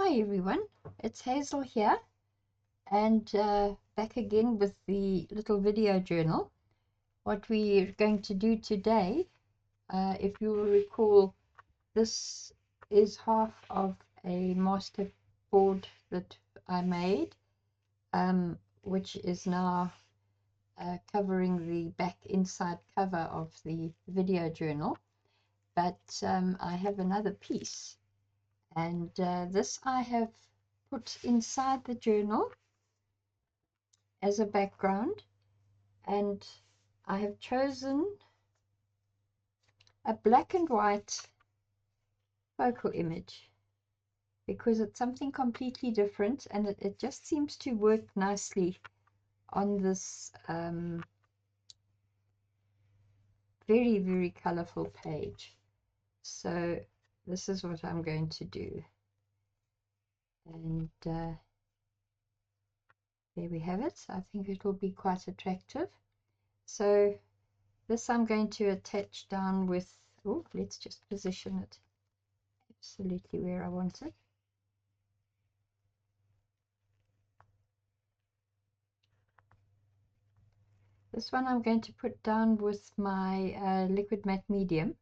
Hi everyone, it's Hazel here, and back again with the little video journal. What we're going to do today, if you will recall, this is half of a master board that I made, which is now covering the back inside cover of the video journal. But I have another piece. And this I have put inside the journal as a background, and I have chosen a black and white focal image because it's something completely different, and it just seems to work nicely on this very, very colorful page. So this is what I'm going to do. And there we have it. I think it will be quite attractive. So this I'm going to attach down with, oh, let's just position it absolutely where I want it. This one I'm going to put down with my liquid matte medium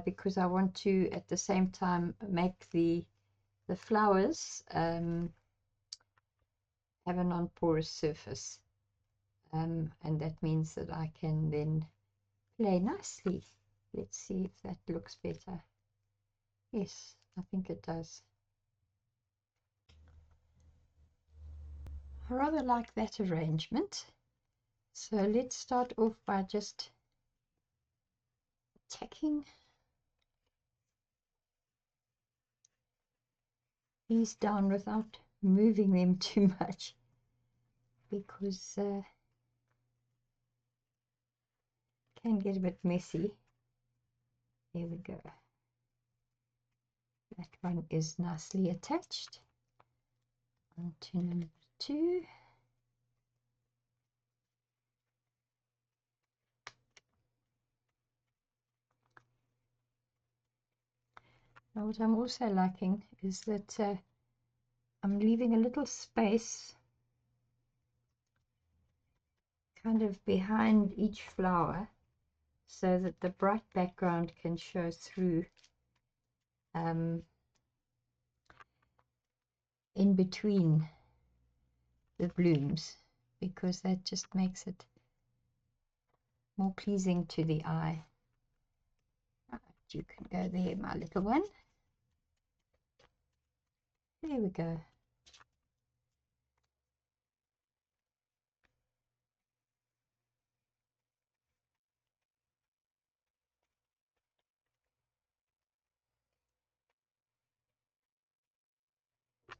because I want to at the same time make the flowers have a non-porous surface, and that means that I can then play nicely. Let's see if that looks better. Yes, I think it does. I rather like that arrangement. So let's start off by just tacking these down without moving them too much, because it can get a bit messy. There we go. That one is nicely attached. On to number 2. Now what I'm also liking is that I'm leaving a little space kind of behind each flower so that the bright background can show through in between the blooms, because that just makes it more pleasing to the eye. Right, you can go there, my little one. There we go.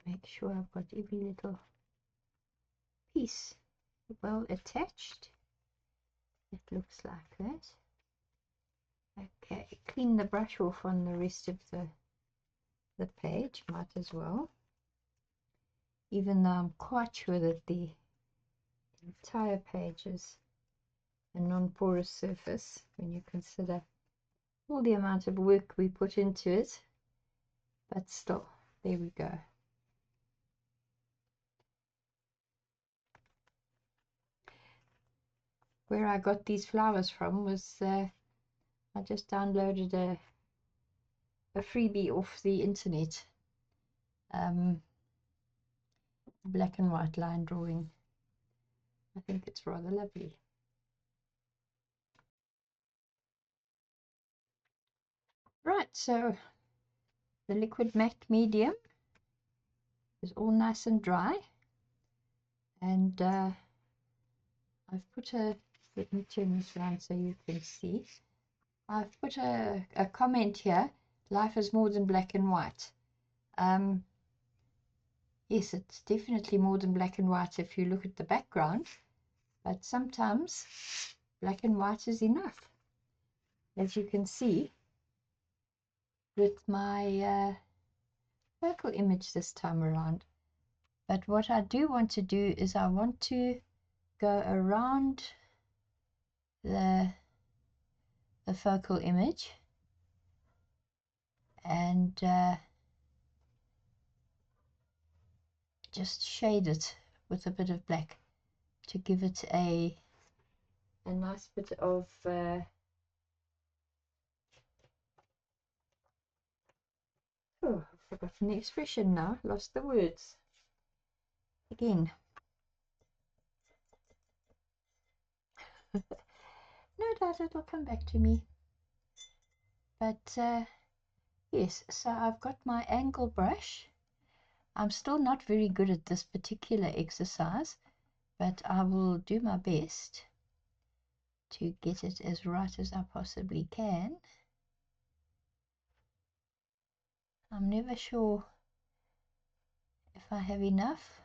Make sure I've got every little piece well attached. It looks like that. Okay, clean the brush off on the rest of the page, might as well. Even though I'm quite sure that the entire page is a non-porous surface when you consider all the amount of work we put into it, but still, there we go. Where I got these flowers from was I just downloaded a freebie off the internet, black and white line drawing. I think it's rather lovely. Right, so the liquid matte medium is all nice and dry, and I've put let me turn this around so you can see. I've put a comment here: life is more than black and white. Yes, it's definitely more than black and white if you look at the background, but sometimes black and white is enough, as you can see with my focal image this time around. But what I do want to do is I want to go around the focal image and just shade it with a bit of black to give it a nice bit of oh, I've forgotten the expression now, lost the words again. No doubt it'll come back to me. But yes, so I've got my angle brush. I'm still not very good at this particular exercise, but I will do my best to get it as right as I possibly can. I'm never sure if I have enough,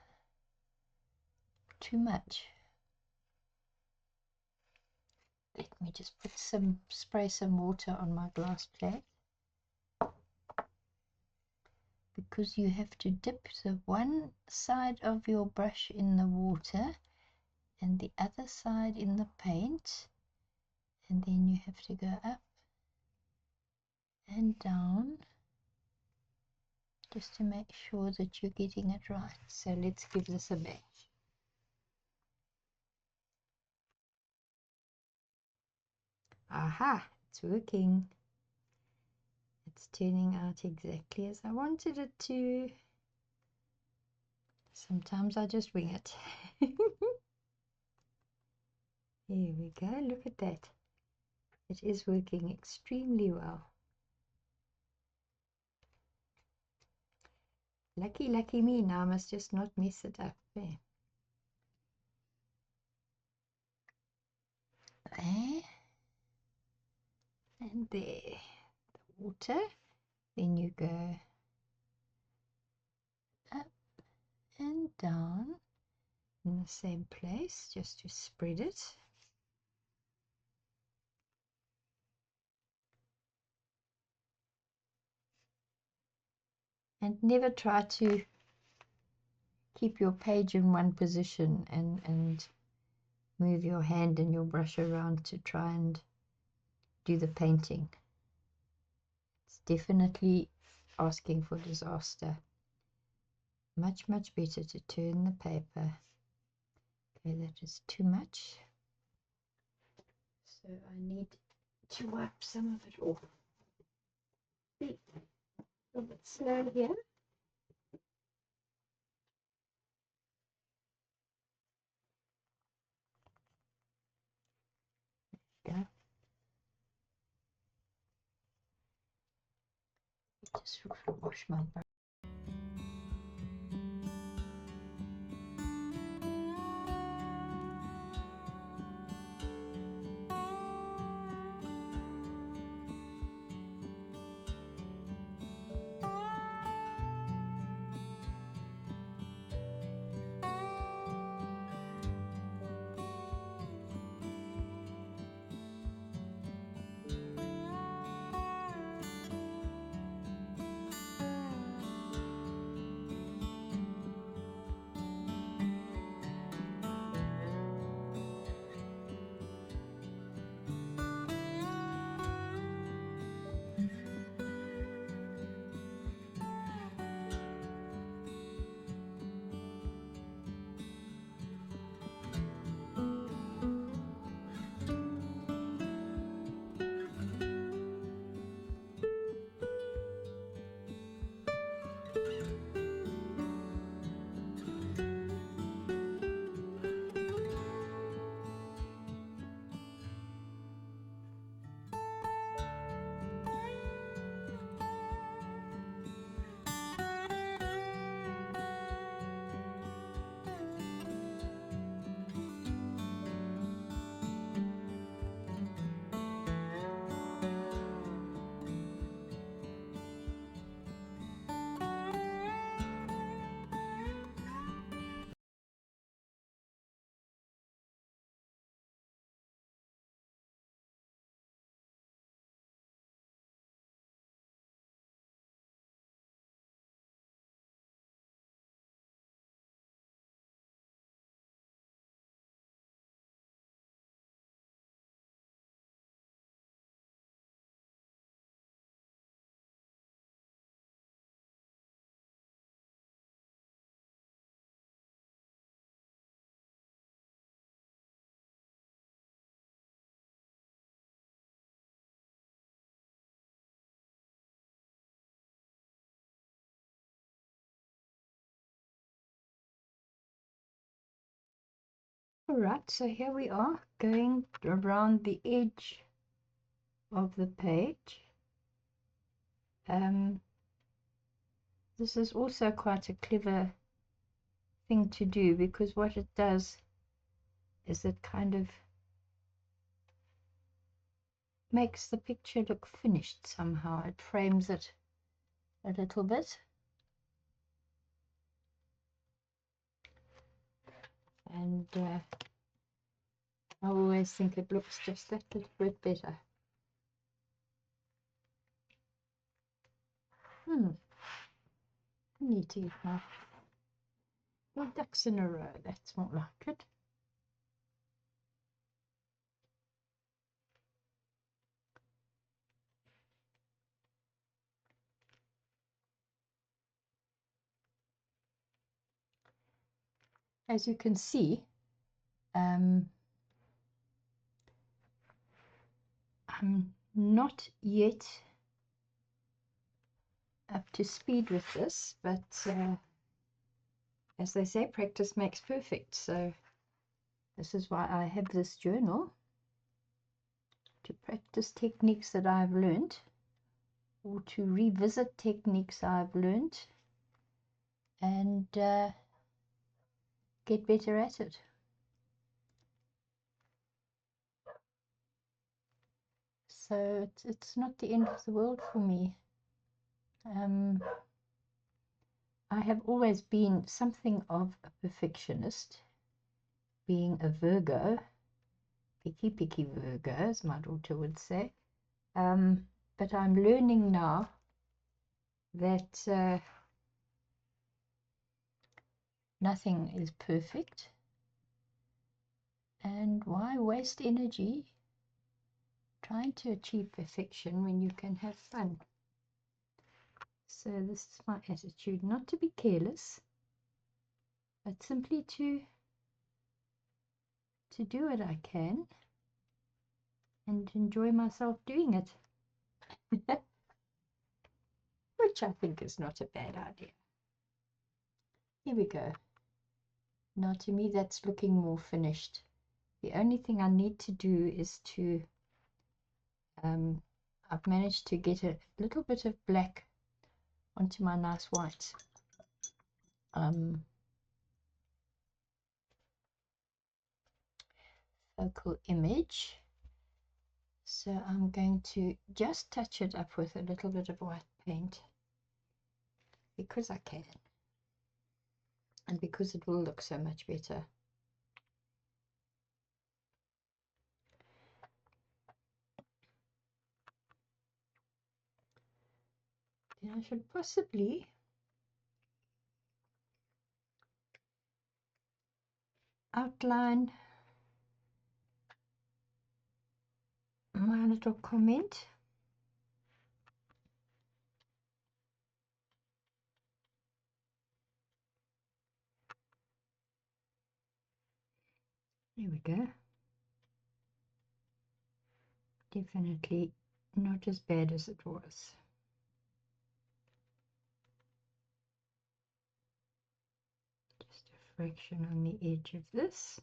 too much. Let me just spray some water on my glass plate, because you have to dip the one side of your brush in the water and the other side in the paint, and then you have to go up and down just to make sure that you're getting it right. So let's give this a bash. Aha, it's working. It's turning out exactly as I wanted it to. Sometimes I just wing it. Here we go, look at that. It is working extremely well. Lucky, lucky me. Now I must just not mess it up. There. There. And there. The water. Then you go up and down in the same place, just to spread it. And never try to keep your page in one position and move your hand and your brush around to try and do the painting. It's definitely asking for disaster. Much better to turn the paper. Okay, that is too much. So I need to wipe some of it off. Be a bit slow here. Yeah. Just wash my brush. Alright, so here we are going around the edge of the page. This is also quite a clever thing to do, because what it does is it kind of makes the picture look finished somehow. It frames it a little bit. And I always think it looks just that little bit better. I need to get my ducks in a row. That's more like it. As you can see, I'm not yet up to speed with this, but as they say, practice makes perfect. So this is why I have this journal, to practice techniques that I've learned, or to revisit techniques I've learned, and get better at it. So it's not the end of the world for me. I have always been something of a perfectionist, being a Virgo, picky Virgo, as my daughter would say. But I'm learning now that nothing is perfect, and why waste energy trying to achieve perfection when you can have fun? So this is my attitude, not to be careless, but simply to do what I can and enjoy myself doing it. Which I think is not a bad idea. Here we go. Now to me that's looking more finished. The only thing I need to do is to I've managed to get a little bit of black onto my nice white focal image. So I'm going to just touch it up with a little bit of white paint, because I can, and because it will look so much better. Then I should possibly outline my little comment. There we go. Definitely not as bad as it was. Just a fraction on the edge of this.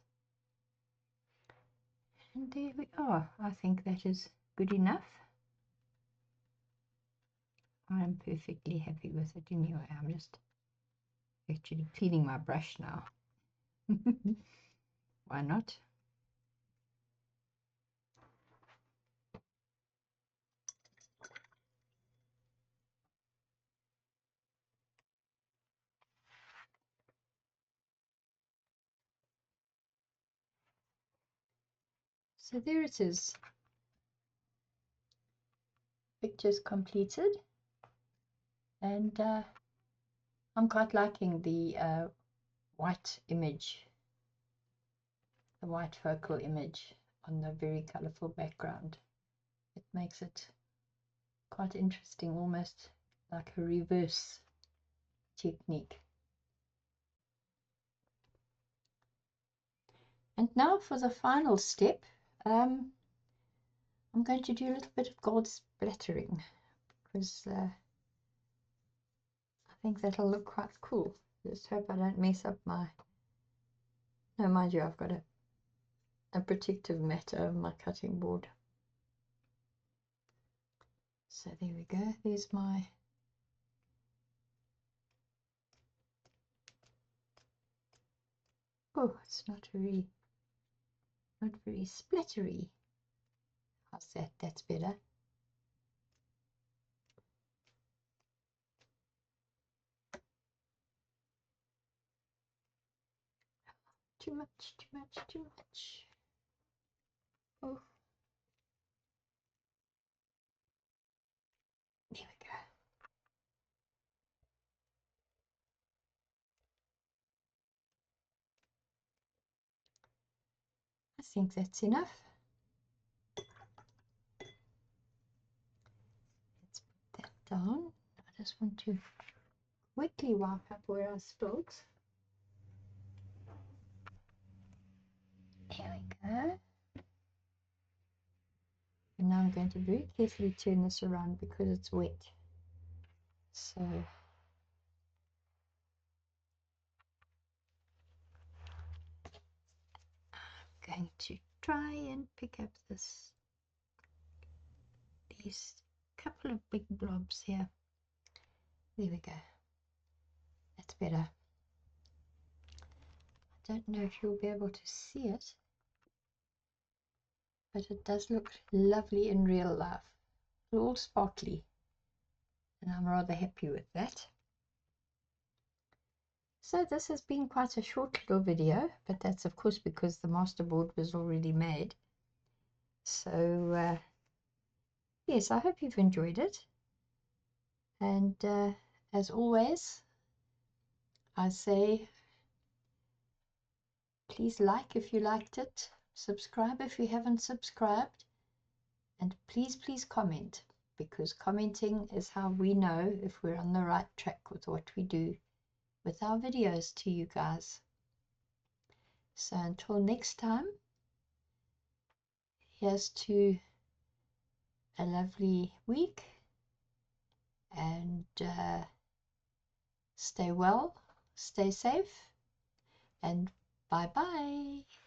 And there we are. I think that is good enough. I'm perfectly happy with it anyway. I'm just actually cleaning my brush now. Why not? So there it is. Picture's completed, and I'm quite liking the white image, the white focal image on the very colorful background. It makes it quite interesting, almost like a reverse technique. And now for the final step, I'm going to do a little bit of gold splattering, because I think that'll look quite cool. Just hope I don't mess up my... No, mind you, I've got a a protective mat over my cutting board. So there we go. There's my it's not very splattery. How's that? That's better. Too much, too much, too much. Oh, there we go. I think that's enough. Let's put that down. I just want to quickly wipe up where I spilled. There we go. And now I'm going to very carefully turn this around because it's wet. So I'm going to try and pick up these couple of big blobs here. There we go. That's better. I don't know if you'll be able to see it, but it does look lovely in real life. It's all sparkly, and I'm rather happy with that. So this has been quite a short little video, but that's of course because the masterboard was already made. So yes, I hope you've enjoyed it. And as always, I say please like if you liked it, subscribe if you haven't subscribed, and please comment, because commenting is how we know if we're on the right track with what we do with our videos to you guys. So until next time, here's to a lovely week, and stay well, stay safe, and bye bye.